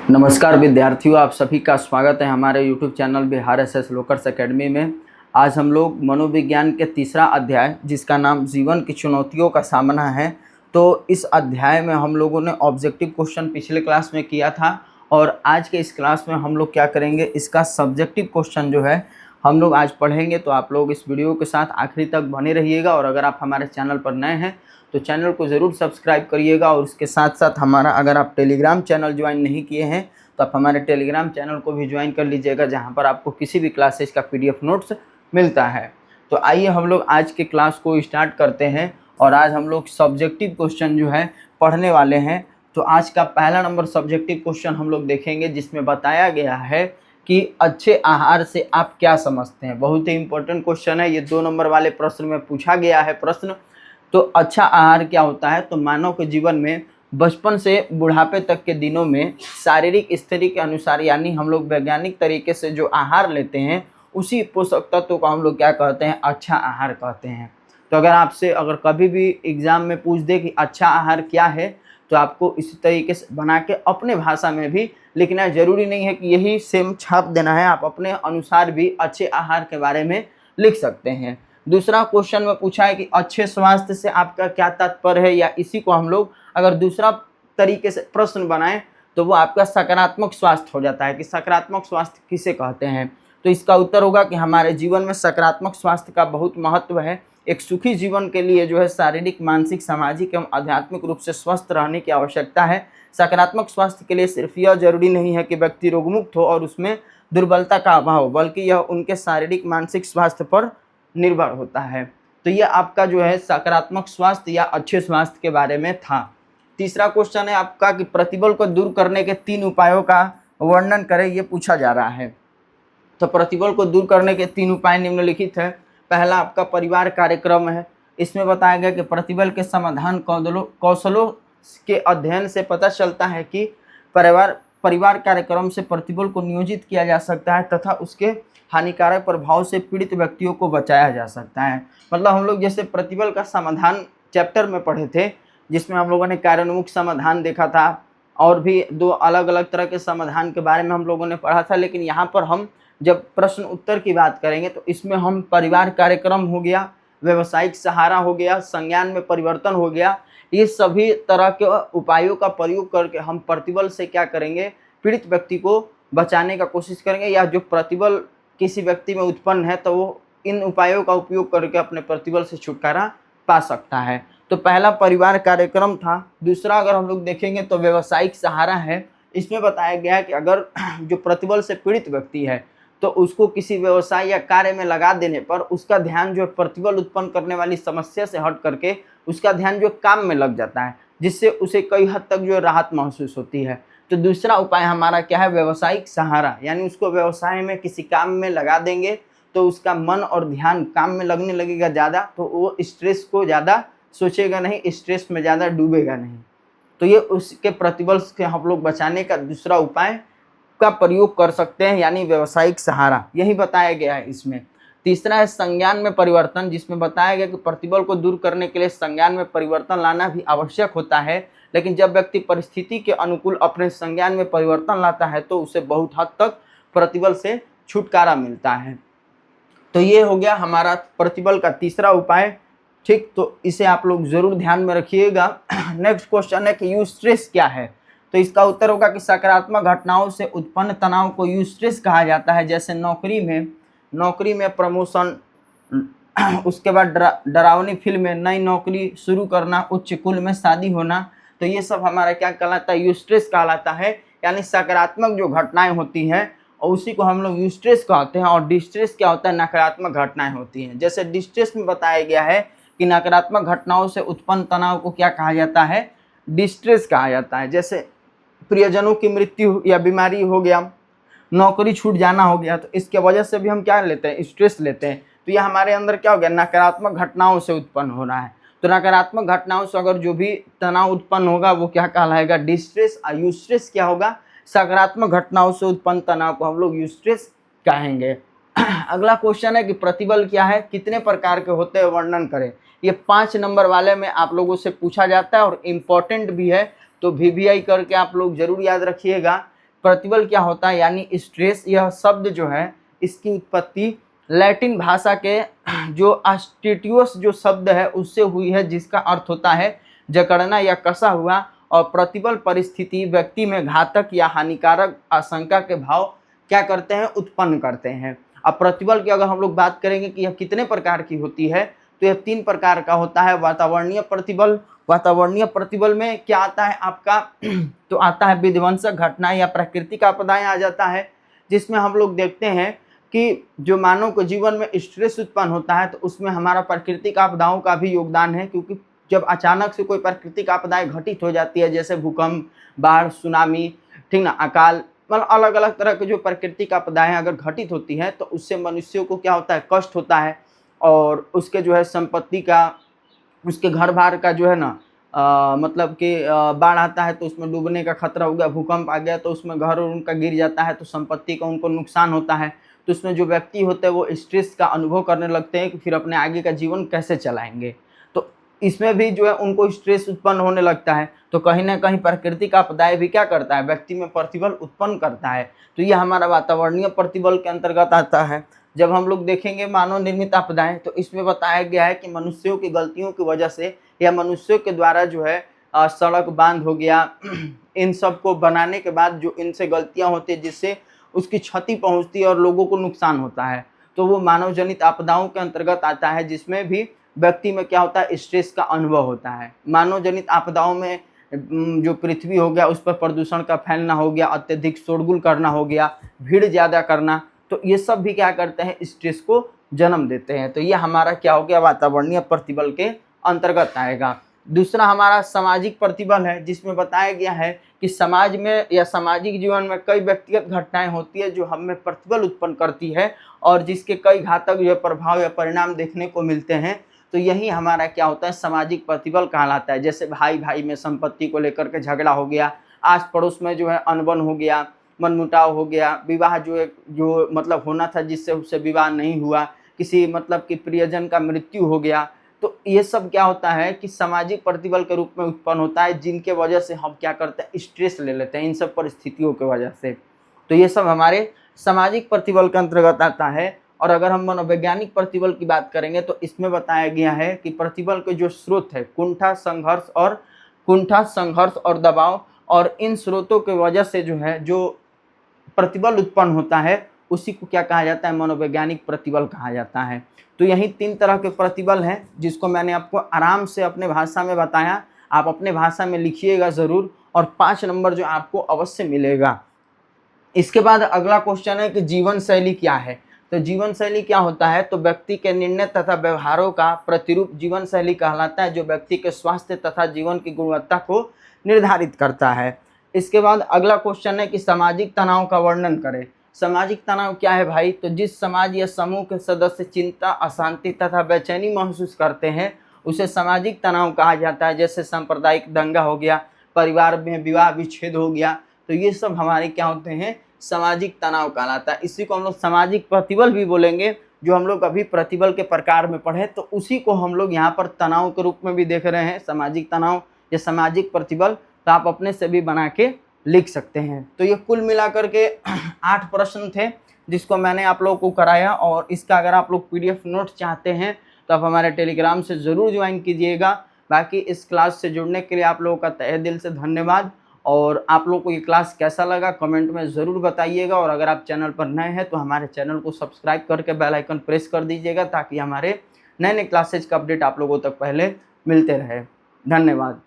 नमस्कार विद्यार्थियों, आप सभी का स्वागत है हमारे YouTube चैनल बिहार एसएस लोकर्स एकेडमी में। आज हम लोग मनोविज्ञान के तीसरा अध्याय जिसका नाम जीवन की चुनौतियों का सामना है, तो इस अध्याय में हम लोगों ने ऑब्जेक्टिव क्वेश्चन पिछले क्लास में किया था और आज के इस क्लास में हम लोग क्या करेंगे, इसका सब्जेक्टिव क्वेश्चन जो है हम लोग आज पढ़ेंगे। तो आप लोग इस वीडियो के साथ आखिरी तक बने रहिएगा और अगर आप हमारे चैनल पर नए हैं तो चैनल को ज़रूर सब्सक्राइब करिएगा और उसके साथ साथ हमारा अगर आप टेलीग्राम चैनल ज्वाइन नहीं किए हैं तो आप हमारे टेलीग्राम चैनल को भी ज्वाइन कर लीजिएगा, जहां पर आपको किसी भी क्लासेस का PDF नोट्स मिलता है। तो आइए हम लोग आज के क्लास को स्टार्ट करते हैं और आज हम लोग सब्जेक्टिव क्वेश्चन जो है पढ़ने वाले हैं। तो आज का पहला नंबर सब्जेक्टिव क्वेश्चन हम लोग देखेंगे जिसमें बताया गया है कि अच्छे आहार से आप क्या समझते हैं। बहुत ही इंपॉर्टेंट क्वेश्चन है, ये 2 नंबर वाले प्रश्न में पूछा गया है प्रश्न। तो अच्छा आहार क्या होता है, तो मानव के जीवन में बचपन से बुढ़ापे तक के दिनों में शारीरिक स्थिति के अनुसार, यानी हम लोग वैज्ञानिक तरीके से जो आहार लेते हैं उसी पोषक तत्व को हम लोग क्या कहते हैं, अच्छा आहार कहते हैं। तो अगर आपसे कभी भी एग्जाम में पूछ दे कि अच्छा आहार क्या है, तो आपको इसी तरीके से बना के अपने भाषा में भी लिखना है। जरूरी नहीं है कि यही सेम छाप देना है, आप अपने अनुसार भी अच्छे आहार के बारे में लिख सकते हैं। दूसरा क्वेश्चन में पूछा है कि अच्छे स्वास्थ्य से आपका क्या तात्पर्य है, या इसी को हम लोग अगर दूसरा तरीके से प्रश्न बनाएं तो वो आपका सकारात्मक स्वास्थ्य हो जाता है कि सकारात्मक स्वास्थ्य किसे कहते हैं। तो इसका उत्तर होगा कि हमारे जीवन में सकारात्मक स्वास्थ्य का बहुत महत्व है। एक सुखी जीवन के लिए जो है शारीरिक, मानसिक, सामाजिक एवं आध्यात्मिक रूप से स्वस्थ रहने की आवश्यकता है। सकारात्मक स्वास्थ्य के लिए सिर्फ यह जरूरी नहीं है कि व्यक्ति रोगमुक्त हो और उसमें दुर्बलता का अभाव हो, बल्कि यह उनके शारीरिक, मानसिक स्वास्थ्य पर निर्भर होता है। तो ये आपका जो है सकारात्मक स्वास्थ्य या अच्छे स्वास्थ्य के बारे में था। तीसरा क्वेश्चन है आपका कि प्रतिबल को दूर करने के 3 उपायों का वर्णन करें, ये पूछा जा रहा है। तो प्रतिबल को दूर करने के 3 उपाय निम्नलिखित है। पहला आपका परिवार कार्यक्रम है। इसमें बताया गया कि प्रतिबल के समाधान कौशलों के अध्ययन से पता चलता है कि परिवार कार्यक्रम से प्रतिबल को नियोजित किया जा सकता है तथा उसके हानिकारक प्रभाव से पीड़ित व्यक्तियों को बचाया जा सकता है। मतलब हम लोग जैसे प्रतिबल का समाधान चैप्टर में पढ़े थे, जिसमें हम लोगों ने कार्योन्मुख समाधान देखा था और भी 2 अलग अलग तरह के समाधान के बारे में हम लोगों ने पढ़ा था। लेकिन यहाँ पर हम जब प्रश्न उत्तर की बात करेंगे तो इसमें हम परिवार कार्यक्रम हो गया, व्यवसायिक सहारा हो गया, संज्ञान में परिवर्तन हो गया, ये सभी तरह के उपायों का प्रयोग करके हम प्रतिबल से क्या करेंगे, पीड़ित व्यक्ति को बचाने का कोशिश करेंगे। या जो प्रतिबल किसी व्यक्ति में उत्पन्न है तो वो इन उपायों का उपयोग करके अपने प्रतिबल से छुटकारा पा सकता है। तो पहला परिवार कार्यक्रम था। दूसरा अगर हम लोग देखेंगे तो व्यवसायिक सहारा है। इसमें बताया गया है कि अगर जो प्रतिबल से पीड़ित व्यक्ति है तो उसको किसी व्यवसाय या कार्य में लगा देने पर उसका ध्यान जो प्रतिबल उत्पन्न करने वाली समस्या से हट करके उसका ध्यान जो काम में लग जाता है, जिससे उसे कई हद तक जो राहत महसूस होती है। तो दूसरा उपाय हमारा क्या है, व्यवसायिक सहारा, यानी उसको व्यवसाय में किसी काम में लगा देंगे तो उसका मन और ध्यान काम में लगने लगेगा ज़्यादा, तो वो स्ट्रेस को ज़्यादा सोचेगा नहीं, स्ट्रेस में ज़्यादा डूबेगा नहीं। तो ये उसके प्रतिबल से हम लोग बचाने का दूसरा उपाय का प्रयोग कर सकते हैं, यानी व्यवसायिक सहारा, यही बताया गया है इसमें। तीसरा है संज्ञान में परिवर्तन, जिसमें बताया गया कि प्रतिबल को दूर करने के लिए संज्ञान में परिवर्तन लाना भी आवश्यक होता है। लेकिन जब व्यक्ति परिस्थिति के अनुकूल अपने संज्ञान में परिवर्तन लाता है तो उसे बहुत हद तक प्रतिबल से छुटकारा मिलता है। तो ये हो गया हमारा प्रतिबल का तीसरा उपाय। ठीक, तो इसे आप लोग जरूर ध्यान में रखिएगा। नेक्स्ट क्वेश्चन है कि यूस्ट्रेस क्या है। तो इसका उत्तर होगा कि सकारात्मक घटनाओं से उत्पन्न तनाव को यूस्ट्रेस कहा जाता है। जैसे नौकरी में प्रमोशन, उसके बाद डरावनी फिल्म में नई नौकरी शुरू करना, उच्च कुल में शादी होना, तो ये सब हमारा क्या कहलाता है, यूस्ट्रेस कहलाता है। यानी सकारात्मक जो घटनाएं होती हैं और उसी को हम लोग यूस्ट्रेस कहते हैं। और डिस्ट्रेस क्या होता है, नकारात्मक घटनाएं होती हैं। जैसे डिस्ट्रेस में बताया गया है कि नकारात्मक घटनाओं से उत्पन्न तनाव को क्या कहा जाता है, डिस्ट्रेस कहा जाता है। जैसे प्रियजनों की मृत्यु या बीमारी हो गया, नौकरी छूट जाना हो गया, तो इसके वजह से भी हम क्या लेते हैं, स्ट्रेस लेते हैं। तो ये हमारे अंदर क्या हो गया, नकारात्मक घटनाओं से उत्पन्न हो रहा है। तो नकारात्मक घटनाओं से अगर जो भी तनाव उत्पन्न होगा वो क्या कहलाएगा, डिस्ट्रेस। और यूस्ट्रेस क्या होगा, सकारात्मक घटनाओं से उत्पन्न तनाव को हम लोग यूस्ट्रेस कहेंगे। अगला क्वेश्चन है कि प्रतिबल क्या है, कितने प्रकार के होते हैं, वर्णन करें। ये 5 नंबर वाले में आप लोगों से पूछा जाता है और इम्पोर्टेंट भी है, तो VVI करके आप लोग जरूर याद रखिएगा प्रतिबल क्या होता है यानी स्ट्रेस, यह शब्द जो है इसकी उत्पत्ति लैटिन भाषा के जो अस्टिट्यूस जो शब्द है उससे हुई है, जिसका अर्थ होता है जकड़ना या कसा हुआ। और प्रतिबल परिस्थिति व्यक्ति में घातक या हानिकारक आशंका के भाव क्या करते हैं, उत्पन्न करते हैं। अब प्रतिबल की अगर हम लोग बात करेंगे कि यह कितने प्रकार की होती है, तो यह 3 प्रकार का होता है। वातावरणीय प्रतिबल, वातावरणीय प्रतिबल में क्या आता है आपका तो आता है विध्वंसक घटनाएं या प्राकृतिक आपदाएं आ जाता है, जिसमें हम लोग देखते हैं कि जो मानव के जीवन में स्ट्रेस उत्पन्न होता है तो उसमें हमारा प्राकृतिक आपदाओं का भी योगदान है, क्योंकि जब अचानक से कोई प्राकृतिक आपदाएं घटित हो जाती है, जैसे भूकंप, बाढ़, सुनामी, ठीक ना, अकाल, मतलब अलग अलग तरह के जो प्राकृतिक आपदाएं अगर घटित होती हैं तो उससे मनुष्यों को क्या होता है, कष्ट होता है। और उसके जो है संपत्ति का, उसके घर बार का जो है ना मतलब कि बाढ़ आता है तो उसमें डूबने का खतरा हो गया, भूकंप आ गया तो उसमें घर उनका गिर जाता है तो संपत्ति का उनको नुकसान होता है। तो उसमें जो व्यक्ति होते हैं वो स्ट्रेस का अनुभव करने लगते हैं कि फिर अपने आगे का जीवन कैसे चलाएंगे। तो इसमें भी जो है उनको स्ट्रेस उत्पन्न होने लगता है। तो कहीं ना कहीं प्राकृतिक आपदाएं भी क्या करता है, व्यक्ति में प्रतिबल उत्पन्न करता है। तो ये हमारा वातावरणीय प्रतिबल के अंतर्गत आता है। जब हम लोग देखेंगे मानव निर्मित आपदाएं, तो इसमें बताया गया है कि मनुष्यों की गलतियों की वजह से या मनुष्यों के द्वारा जो है सड़क बांध हो गया इन सब को बनाने के बाद जो इनसे गलतियां होती है जिससे उसकी क्षति पहुंचती है और लोगों को नुकसान होता है, तो वो मानव जनित आपदाओं के अंतर्गत आता है, जिसमें भी व्यक्ति में क्या होता है, स्ट्रेस का अनुभव होता है। मानव जनित आपदाओं में जो पृथ्वी हो गया उस पर प्रदूषण का फैलना हो गया, अत्यधिक शोरगुल करना हो गया, भीड़ ज़्यादा करना, तो ये सब भी क्या करते हैं, स्ट्रेस को जन्म देते हैं। तो ये हमारा क्या हो गया, वातावरणीय प्रतिबल के अंतर्गत आएगा। दूसरा हमारा सामाजिक प्रतिबल है, जिसमें बताया गया है कि समाज में या सामाजिक जीवन में कई व्यक्तिगत घटनाएं होती है जो हम में प्रतिबल उत्पन्न करती है और जिसके कई घातक जो प्रभाव या परिणाम देखने को मिलते हैं। तो यही हमारा क्या होता है, सामाजिक प्रतिबल कहलाता है। जैसे भाई भाई में संपत्ति को लेकर के झगड़ा हो गया, आस पड़ोस में जो है अनबन हो गया, मनमुटाव हो गया, विवाह जो मतलब होना था जिससे उससे विवाह नहीं हुआ, किसी मतलब कि प्रियजन का मृत्यु हो गया। तो ये सब क्या होता है कि सामाजिक प्रतिबल के रूप में उत्पन्न होता है, जिनके वजह से हम क्या करते हैं, स्ट्रेस ले लेते हैं इन सब परिस्थितियों की वजह से। तो ये सब हमारे सामाजिक प्रतिबल के अंतर्गत आता है। और अगर हम मनोवैज्ञानिक प्रतिबल की बात करेंगे तो इसमें बताया गया है कि प्रतिबल के जो स्रोत है, कुंठा, संघर्ष और दबाव, और इन स्रोतों की वजह से जो है जो प्रतिबल उत्पन्न होता है उसी को क्या कहा जाता है, मनोवैज्ञानिक प्रतिबल कहा जाता है। तो यही 3 तरह के प्रतिबल हैं जिसको मैंने आपको आराम से अपने भाषा में बताया। आप अपने भाषा में लिखिएगा ज़रूर और 5 नंबर जो आपको अवश्य मिलेगा। इसके बाद अगला क्वेश्चन है कि जीवन शैली क्या है। तो जीवन शैली क्या होता है, तो व्यक्ति के निर्णय तथा व्यवहारों का प्रतिरूप जीवन शैली कहलाता है, जो व्यक्ति के स्वास्थ्य तथा जीवन की गुणवत्ता को निर्धारित करता है। इसके बाद अगला क्वेश्चन है कि सामाजिक तनाव का वर्णन करें। सामाजिक तनाव क्या है भाई, तो जिस समाज या समूह के सदस्य चिंता, अशांति तथा बेचैनी महसूस करते हैं उसे सामाजिक तनाव कहा जाता है। जैसे सांप्रदायिक दंगा हो गया, परिवार में विवाह विच्छेद हो गया, तो ये सब हमारे क्या होते हैं, सामाजिक तनाव कहलाता है। इसी को हम लोग सामाजिक प्रतिबल भी बोलेंगे। जो हम लोग अभी प्रतिबल के प्रकार में पढ़े तो उसी को हम लोग यहाँ पर तनाव के रूप में भी देख रहे हैं, सामाजिक तनाव या सामाजिक प्रतिबल। तो आप अपने से भी बना के लिख सकते हैं। तो ये कुल मिलाकर के 8 प्रश्न थे जिसको मैंने आप लोगों को कराया। और इसका अगर आप लोग PDF नोट चाहते हैं तो आप हमारे टेलीग्राम से ज़रूर ज्वाइन कीजिएगा। बाकी इस क्लास से जुड़ने के लिए आप लोगों का तहे दिल से धन्यवाद। और आप लोगों को ये क्लास कैसा लगा कमेंट में ज़रूर बताइएगा। और अगर आप चैनल पर नए हैं तो हमारे चैनल को सब्सक्राइब करके बेल आइकन प्रेस कर दीजिएगा, ताकि हमारे नए क्लासेज का अपडेट आप लोगों तक पहले मिलते रहे। धन्यवाद।